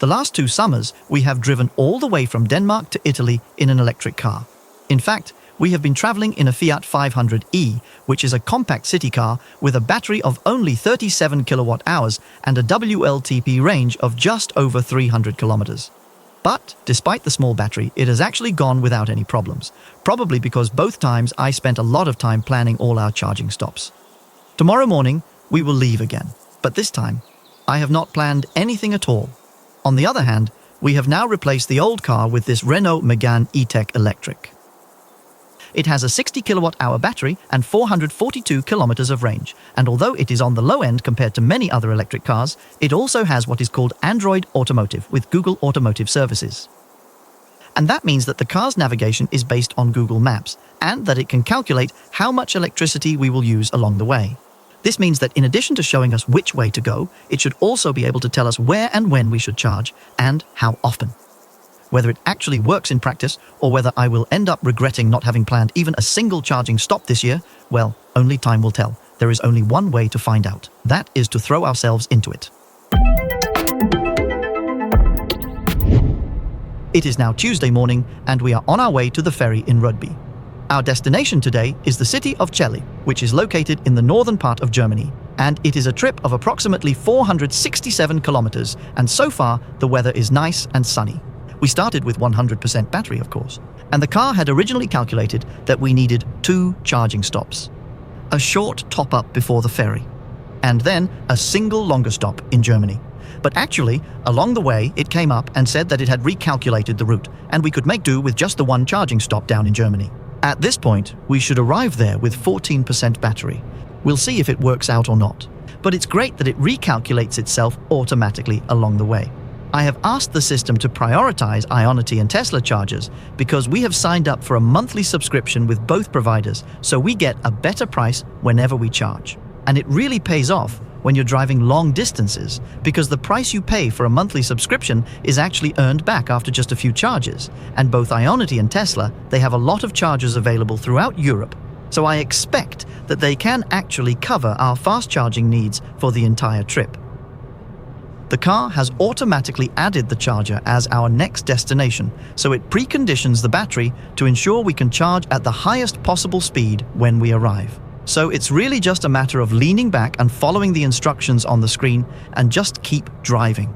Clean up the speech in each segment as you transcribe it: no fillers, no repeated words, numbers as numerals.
The last 2 summers, we have driven all the way from Denmark to Italy in an electric car. In fact, we have been traveling in a Fiat 500e, which is a compact city car with a battery of only 37 kilowatt hours and a WLTP range of just over 300 kilometers. But, despite the small battery, it has actually gone without any problems, probably because both times I spent a lot of time planning all our charging stops. Tomorrow morning, we will leave again, but this time, I have not planned anything at all. On the other hand, we have now replaced the old car with this Renault Megane E-tech Electric. It has a 60 kilowatt-hour battery and 442 kilometers of range, and although it is on the low end compared to many other electric cars, it also has what is called Android Automotive with Google Automotive Services. And that means that the car's navigation is based on Google Maps, and that it can calculate how much electricity we will use along the way. This means that in addition to showing us which way to go, it should also be able to tell us where and when we should charge, and how often. Whether it actually works in practice, or whether I will end up regretting not having planned even a single charging stop this year, well, only time will tell. There is only one way to find out. That is to throw ourselves into it. It is now Tuesday morning, and we are on our way to the ferry in Rugby. Our destination today is the city of Celle, which is located in the northern part of Germany, and it is a trip of approximately 467 kilometers, and so far the weather is nice and sunny. We started with 100% battery, of course, and the car had originally calculated that we needed 2 charging stops. A short top-up before the ferry, and then a single longer stop in Germany. But actually, along the way, it came up and said that it had recalculated the route, and we could make do with just the 1 charging stop down in Germany. At this point, we should arrive there with 14% battery. We'll see if it works out or not. But it's great that it recalculates itself automatically along the way. I have asked the system to prioritize Ionity and Tesla chargers because we have signed up for a monthly subscription with both providers, so we get a better price whenever we charge. And it really pays off when you're driving long distances, because the price you pay for a monthly subscription is actually earned back after just a few charges. And both Ionity and Tesla, they have a lot of chargers available throughout Europe, so I expect that they can actually cover our fast charging needs for the entire trip. The car has automatically added the charger as our next destination, so it preconditions the battery to ensure we can charge at the highest possible speed when we arrive. So it's really just a matter of leaning back and following the instructions on the screen and just keep driving.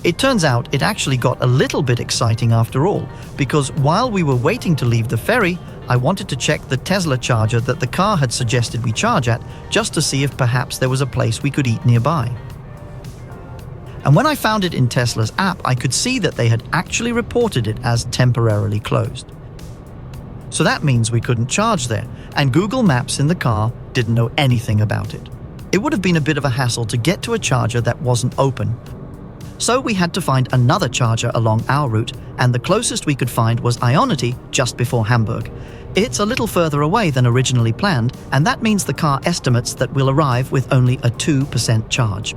It turns out it actually got a little bit exciting after all, because while we were waiting to leave the ferry, I wanted to check the Tesla charger that the car had suggested we charge at, just to see if perhaps there was a place we could eat nearby. And when I found it in Tesla's app, I could see that they had actually reported it as temporarily closed. So that means we couldn't charge there, and Google Maps in the car didn't know anything about it. It would have been a bit of a hassle to get to a charger that wasn't open. So we had to find another charger along our route, and the closest we could find was Ionity just before Hamburg. It's a little further away than originally planned, and that means the car estimates that we'll arrive with only a 2% charge.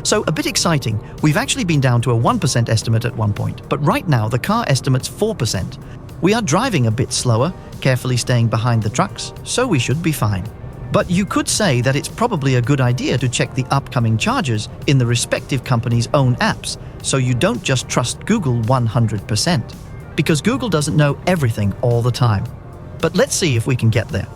So a bit exciting, we've actually been down to a 1% estimate at one point, but right now the car estimates 4%. We are driving a bit slower, carefully staying behind the trucks, so we should be fine. But you could say that it's probably a good idea to check the upcoming chargers in the respective company's own apps, so you don't just trust Google 100%. Because Google doesn't know everything all the time. But let's see if we can get there.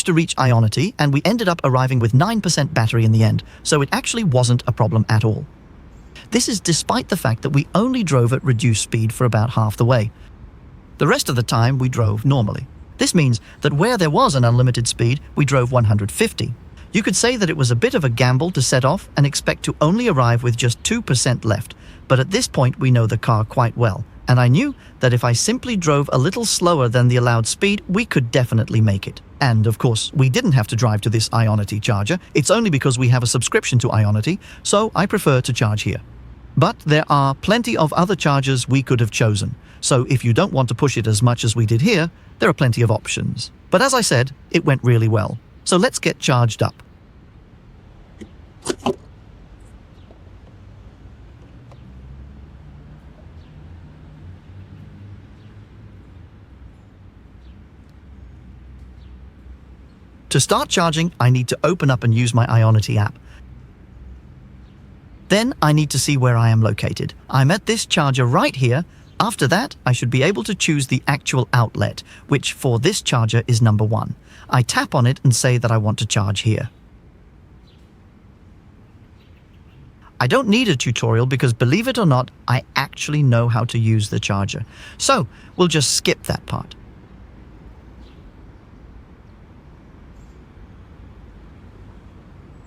managed to reach Ionity and we ended up arriving with 9% battery in the end, so it actually wasn't a problem at all. This is despite the fact that we only drove at reduced speed for about half the way. The rest of the time we drove normally. This means that where there was an unlimited speed, we drove 150. You could say that it was a bit of a gamble to set off and expect to only arrive with just 2% left, but at this point we know the car quite well, and I knew that if I simply drove a little slower than the allowed speed, we could definitely make it. And of course, we didn't have to drive to this Ionity charger. It's only because we have a subscription to Ionity, so I prefer to charge here. But there are plenty of other chargers we could have chosen, so if you don't want to push it as much as we did here, there are plenty of options. But as I said, it went really well. So let's get charged up. To start charging, I need to open up and use my Ionity app. Then I need to see where I am located. I'm at this charger right here. After that, I should be able to choose the actual outlet, which for this charger is number 1. I tap on it and say that I want to charge here. I don't need a tutorial because, believe it or not, I actually know how to use the charger. So we'll just skip that part.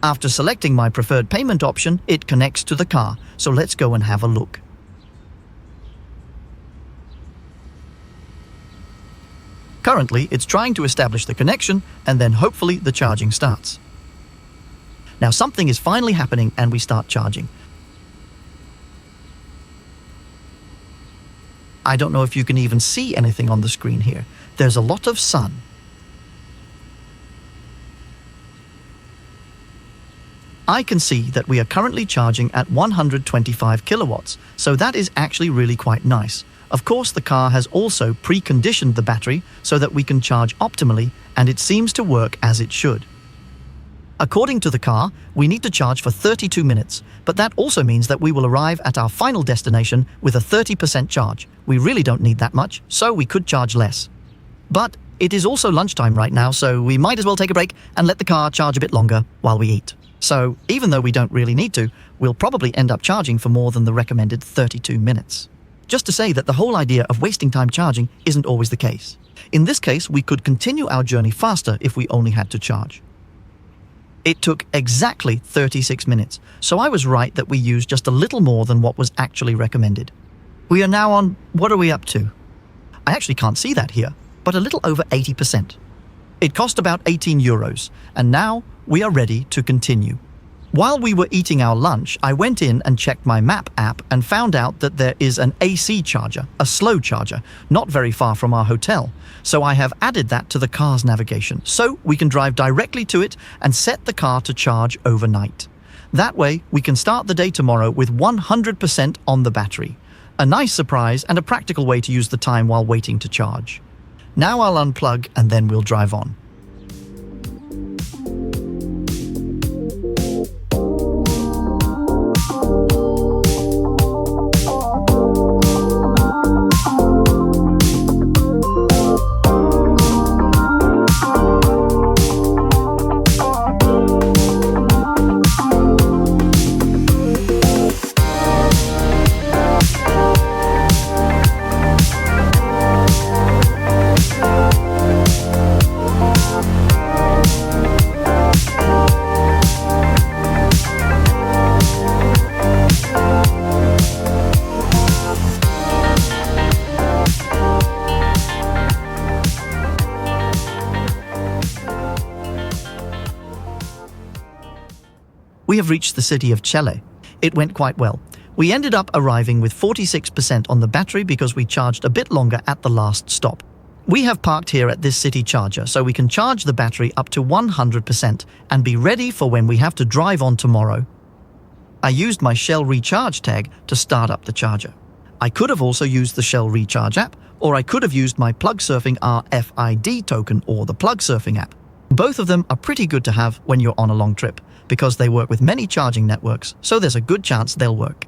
After selecting my preferred payment option, it connects to the car, so let's go and have a look. Currently, it's trying to establish the connection, and then hopefully the charging starts. Now something is finally happening and we start charging. I don't know if you can even see anything on the screen here. There's a lot of sun. I can see that we are currently charging at 125 kilowatts, so that is actually really quite nice. Of course, the car has also preconditioned the battery so that we can charge optimally, and it seems to work as it should. According to the car, we need to charge for 32 minutes, but that also means that we will arrive at our final destination with a 30% charge. We really don't need that much, so we could charge less. But it is also lunchtime right now, so we might as well take a break and let the car charge a bit longer while we eat. So even though we don't really need to, we'll probably end up charging for more than the recommended 32 minutes. Just to say that the whole idea of wasting time charging isn't always the case. In this case, we could continue our journey faster if we only had to charge. It took exactly 36 minutes, so I was right that we used just a little more than what was actually recommended. We are now on, what are we up to? I actually can't see that here, but a little over 80%. It cost about 18 euros, and now we are ready to continue. While we were eating our lunch, I went in and checked my map app and found out that there is an AC charger, a slow charger, not very far from our hotel. So I have added that to the car's navigation, so we can drive directly to it and set the car to charge overnight. That way, we can start the day tomorrow with 100% on the battery. A nice surprise and a practical way to use the time while waiting to charge. Now I'll unplug and then we'll drive on. We have reached the city of Celle. It went quite well. We ended up arriving with 46% on the battery because we charged a bit longer at the last stop. We have parked here at this city charger so we can charge the battery up to 100% and be ready for when we have to drive on tomorrow. I used my Shell Recharge tag to start up the charger. I could have also used the Shell Recharge app, or I could have used my Plug Surfing RFID token or the Plug Surfing app. Both of them are pretty good to have when you're on a long trip, because they work with many charging networks, so there's a good chance they'll work.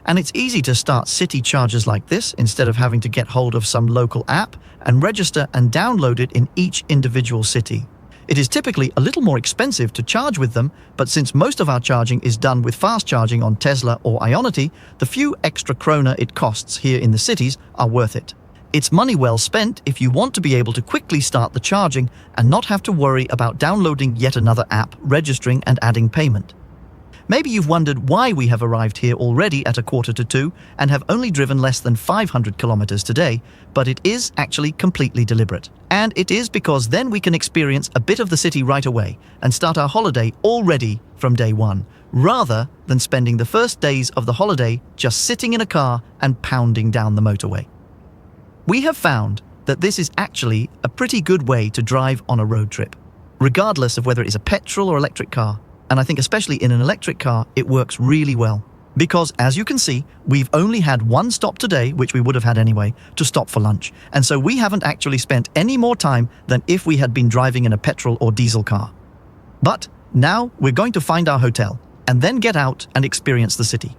And it's easy to start city chargers like this instead of having to get hold of some local app and register and download it in each individual city. It is typically a little more expensive to charge with them, but since most of our charging is done with fast charging on Tesla or Ionity, the few extra kroner it costs here in the cities are worth it. It's money well spent if you want to be able to quickly start the charging and not have to worry about downloading yet another app, registering and adding payment. Maybe you've wondered why we have arrived here already at 1:45 and have only driven less than 500 kilometers today, but it is actually completely deliberate. And it is because then we can experience a bit of the city right away and start our holiday already from day one, rather than spending the first days of the holiday just sitting in a car and pounding down the motorway. We have found that this is actually a pretty good way to drive on a road trip, regardless of whether it is a petrol or electric car. And I think especially in an electric car, it works really well. Because as you can see, we've only had one stop today, which we would have had anyway, to stop for lunch. And so we haven't actually spent any more time than if we had been driving in a petrol or diesel car. But now we're going to find our hotel and then get out and experience the city.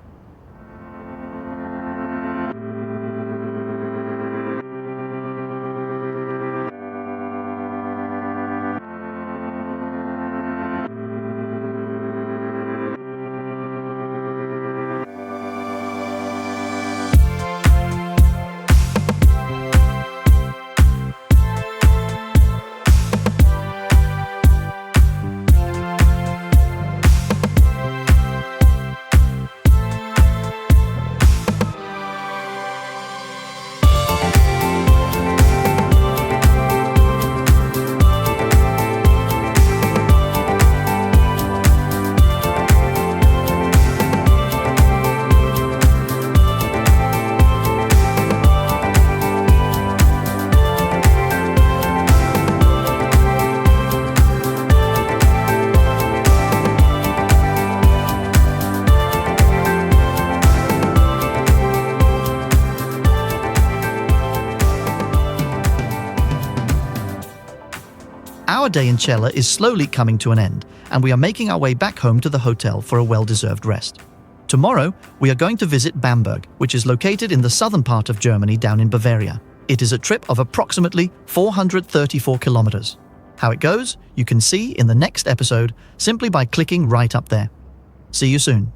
Our day in Celle is slowly coming to an end, and we are making our way back home to the hotel for a well-deserved rest. Tomorrow, we are going to visit Bamberg, which is located in the southern part of Germany down in Bavaria. It is a trip of approximately 434 kilometers. How it goes, you can see in the next episode simply by clicking right up there. See you soon.